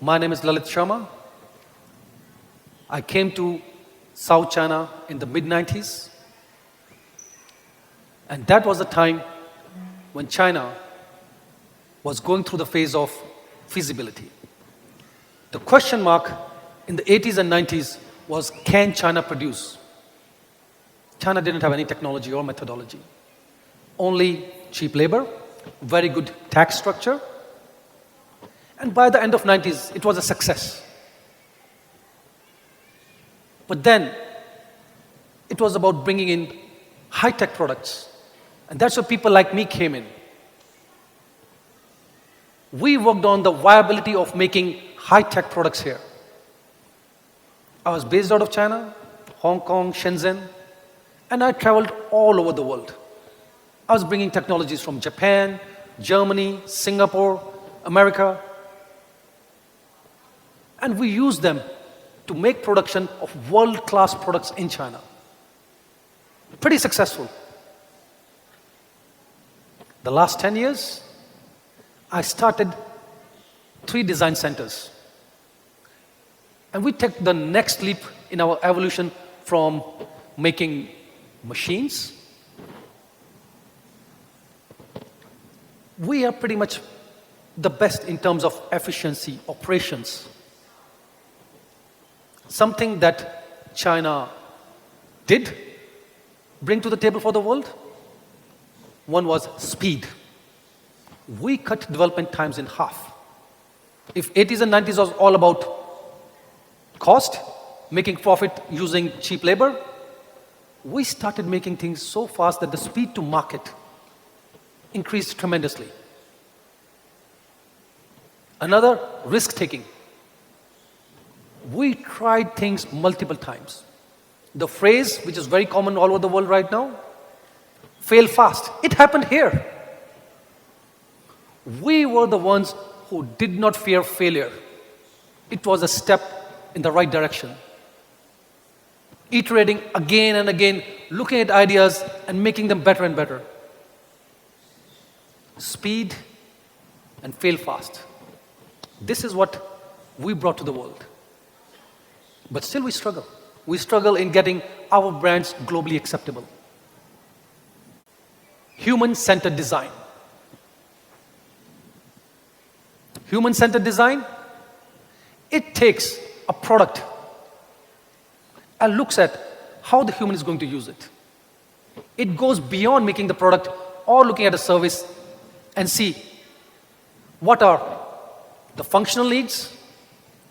My name is Lalit Sharma. I came to South China in the mid-90s. And that was the time when China was going through the phase of feasibility. The question mark in the 80s and 90s was, can China produce? China didn't have any technology or methodology. Only cheap labor, very good tax structure. And by the end of 90s, it was a success. But then, it was about bringing in high-tech products. And that's where people like me came in. We worked on the viability of making high-tech products here. I was based out of China, Hong Kong, Shenzhen, and I traveled all over the world. I was bringing technologies from Japan, Germany, Singapore, America, and we used them to make production of world-class products in China. Pretty successful. The last 10 years, I started 3 design centers. And we took the next leap in our evolution from making machines. We are pretty much the best in terms of efficiency, operations. Something that China did bring to the table for the world. One was speed. We cut development times in half. If 80s and 90s was all about cost, making profit using cheap labor, we started making things so fast that the speed to market increased tremendously. Another, risk-taking. We tried things multiple times. The phrase, which is very common all over the world right now, fail fast. It happened here. We were the ones who did not fear failure. It was a step in the right direction. Iterating again and again, looking at ideas and making them better and better. Speed and fail fast. This is what we brought to the world. But still we struggle. We struggle in getting our brands globally acceptable. Human-centered design. Human-centered design, it takes a product and looks at how the human is going to use it. It goes beyond making the product or looking at a service and see what are the functional needs,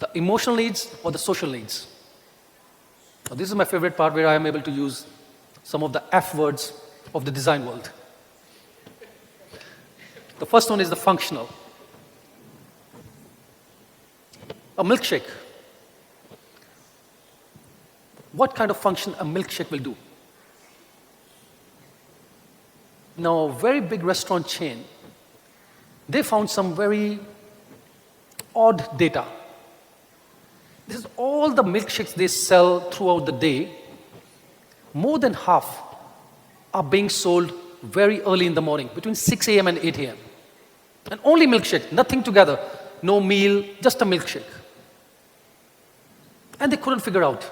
the emotional needs, or the social needs. Now, this is my favorite part where I am able to use some of the F words of the design world. The first one is the functional. A milkshake. What kind of function a milkshake will do? Now, a very big restaurant chain, they found some very odd data. This is all the milkshakes they sell throughout the day. More than half are being sold very early in the morning, between 6 a.m. and 8 a.m. And only milkshake, nothing together. No meal, just a milkshake. And they couldn't figure out.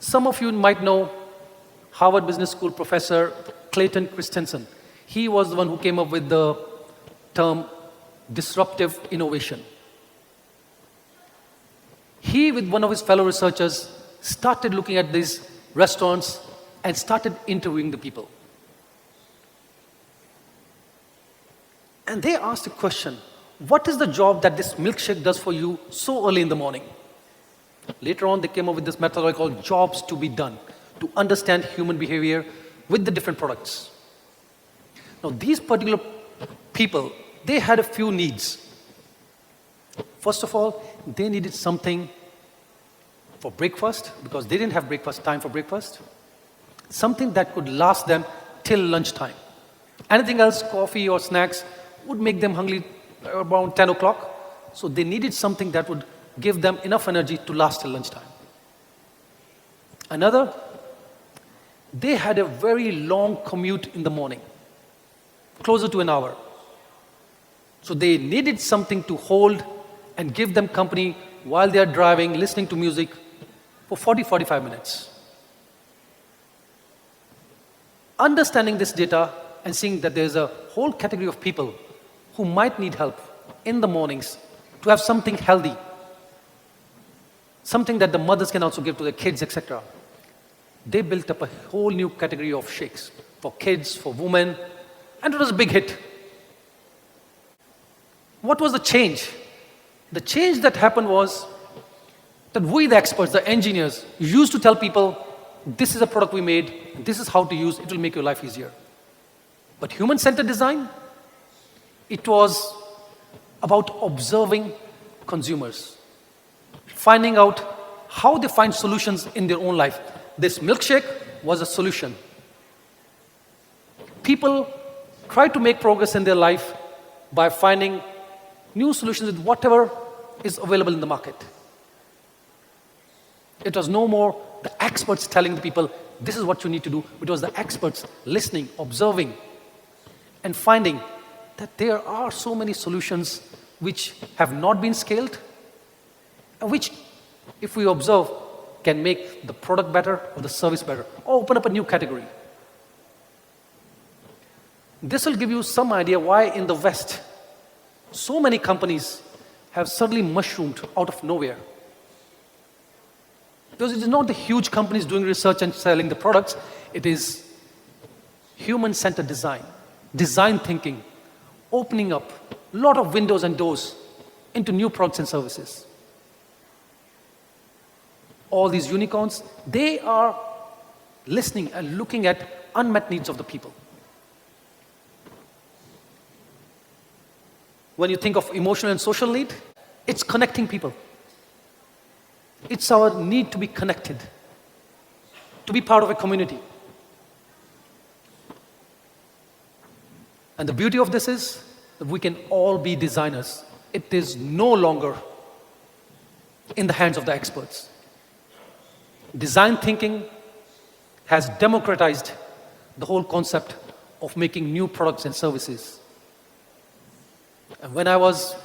Some of you might know Harvard Business School professor Clayton Christensen. He was the one who came up with the term disruptive innovation. He, with one of his fellow researchers, started looking at these restaurants and started interviewing the people. And they asked a question, what is the job that this milkshake does for you so early in the morning? Later on, they came up with this methodology called jobs to be done, to understand human behavior with the different products. Now, these particular people, they had a few needs. First of all, they needed something for breakfast, because they didn't have time for breakfast. Something that could last them till lunchtime. Anything else, coffee or snacks, would make them hungry around 10 o'clock. So they needed something that would give them enough energy to last till lunchtime. Another, they had a very long commute in the morning, closer to an hour. So they needed something to hold and give them company while they are driving, listening to music for 40-45 minutes. Understanding this data and seeing that there's a whole category of people who might need help in the mornings to have something healthy, something that the mothers can also give to their kids, etc. They built up a whole new category of shakes for kids, for women, and it was a big hit. What was the change? The change that happened was that we, the experts, the engineers, used to tell people, this is a product we made, this is how to use, it will make your life easier. But human-centered design, it was about observing consumers, finding out how they find solutions in their own life. This milkshake was a solution. People try to make progress in their life by finding new solutions with whatever is available in the market. It was no more the experts telling the people, this is what you need to do. It was the experts listening, observing, and finding that there are so many solutions which have not been scaled, and which, if we observe, can make the product better or the service better, or open up a new category. This will give you some idea why in the West, so many companies have suddenly mushroomed out of nowhere. Because it is not the huge companies doing research and selling the products, it is human-centered design, design thinking, opening up a lot of windows and doors into new products and services. All these unicorns, they are listening and looking at unmet needs of the people. When you think of emotional and social need, it's connecting people. It's our need to be connected, to be part of a community. And the beauty of this is that we can all be designers. It is no longer in the hands of the experts. Design thinking has democratized the whole concept of making new products and services. And when I was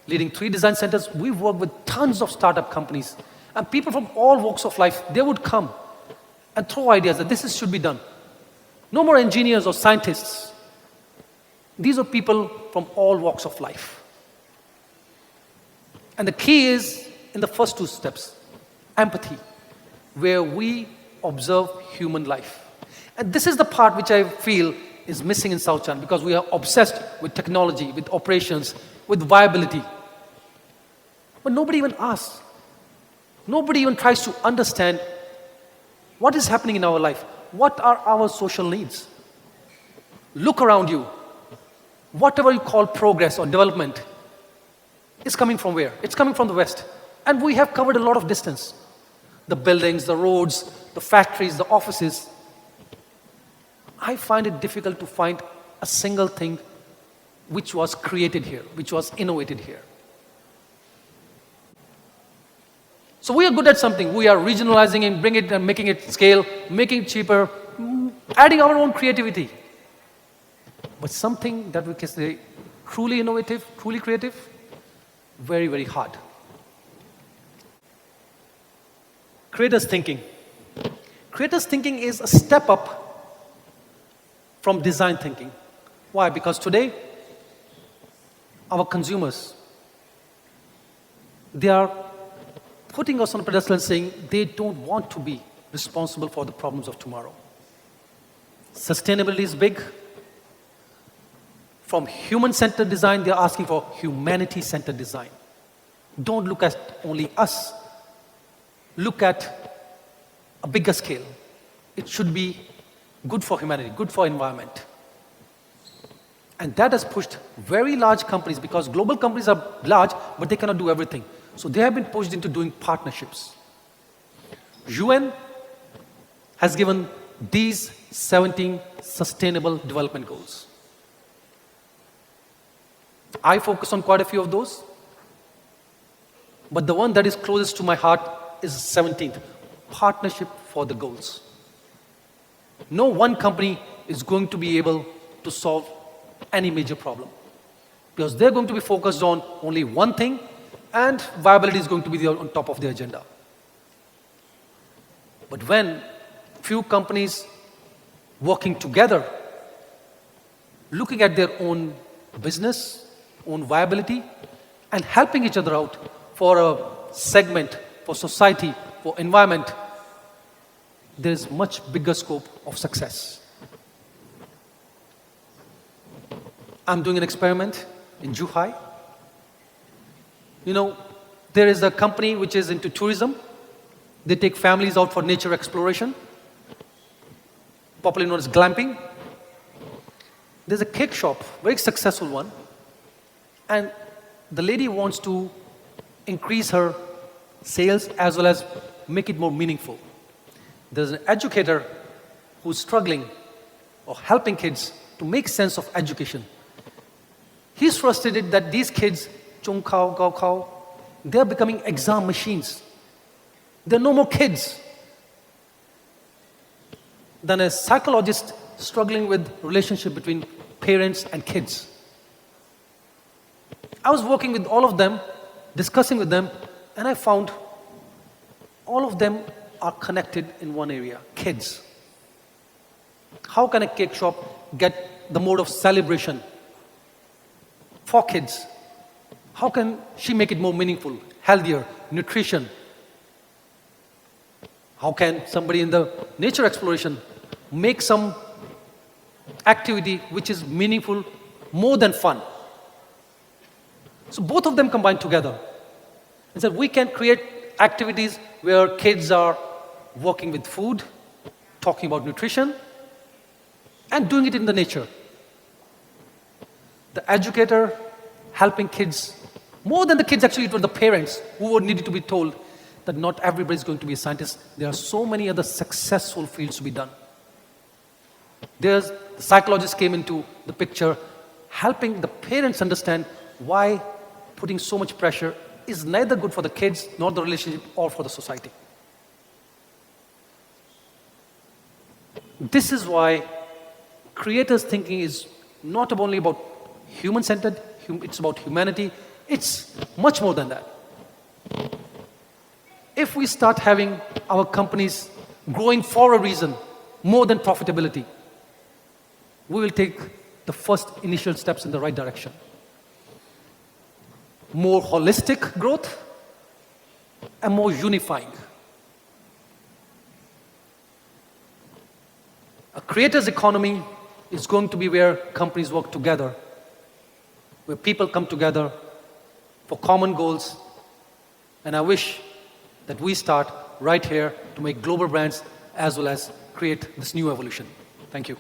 leading 3 design centers, we worked with tons of startup companies. And people from all walks of life, they would come and throw ideas that should be done. No more engineers or scientists. These are people from all walks of life. And the key is in the first 2 steps, empathy, where we observe human life. And this is the part which I feel is missing in South China, because we are obsessed with technology, with operations, with viability. But nobody even asks. Nobody even tries to understand what is happening in our life. What are our social needs? Look around you. Whatever you call progress or development is coming from where? It's coming from the West. And we have covered a lot of distance. The buildings, the roads, the factories, the offices. I find it difficult to find a single thing which was created here, which was innovated here. So we are good at something. We are regionalizing and bringing it and making it scale, making it cheaper, adding our own creativity. But something that we can say truly innovative, truly creative, very, very hard. Creators thinking. Creators thinking is a step up from design thinking. Why? Because today, our consumers, they are putting us on a pedestal and saying they don't want to be responsible for the problems of tomorrow. Sustainability is big. From human-centered design, they're asking for humanity-centered design. Don't look at only us. Look at a bigger scale. It should be good for humanity, good for environment. And that has pushed very large companies, because global companies are large, but they cannot do everything. So they have been pushed into doing partnerships. UN has given these 17 sustainable development goals. I focus on quite a few of those, but the one that is closest to my heart is 17th, partnership for the goals. No one company is going to be able to solve any major problem. because they're going to be focused on only one thing, and viability is going to be on top of the agenda. But when few companies working together, looking at their own business, own viability, and helping each other out for a segment, for society, for environment, there is much bigger scope of success. I'm doing an experiment in Zhuhai. You know, there is a company which is into tourism. They take families out for nature exploration, popularly known as glamping. There's a cake shop, very successful one, and the lady wants to increase her sales as well as make it more meaningful. There's an educator who's struggling or helping kids to make sense of education. He's frustrated that these kids, chung khao, gao khao, they're becoming exam machines. There are no more kids. Then a psychologist struggling with relationship between parents and kids. I was working with all of them, discussing with them, and I found all of them are connected in one area, kids. How can a cake shop get the mode of celebration for kids? How can she make it more meaningful, healthier, nutrition? How can somebody in the nature exploration make some activity which is meaningful, more than fun? So both of them combined together and said we can create activities where kids are working with food, talking about nutrition, and doing it in the nature. The educator helping kids, more than the kids actually, it was the parents who needed to be told that not everybody is going to be a scientist. There are so many other successful fields to be done. The psychologist came into the picture, helping the parents understand why putting so much pressure is neither good for the kids, nor the relationship, or for the society. This is why creators thinking is not only about human-centered, it's about humanity. It's much more than that. If we start having our companies growing for a reason, more than profitability, we will take the first initial steps in the right direction. More holistic growth and more unifying. A creator's economy is going to be where companies work together, where people come together for common goals. And I wish that we start right here to make global brands as well as create this new evolution. Thank you.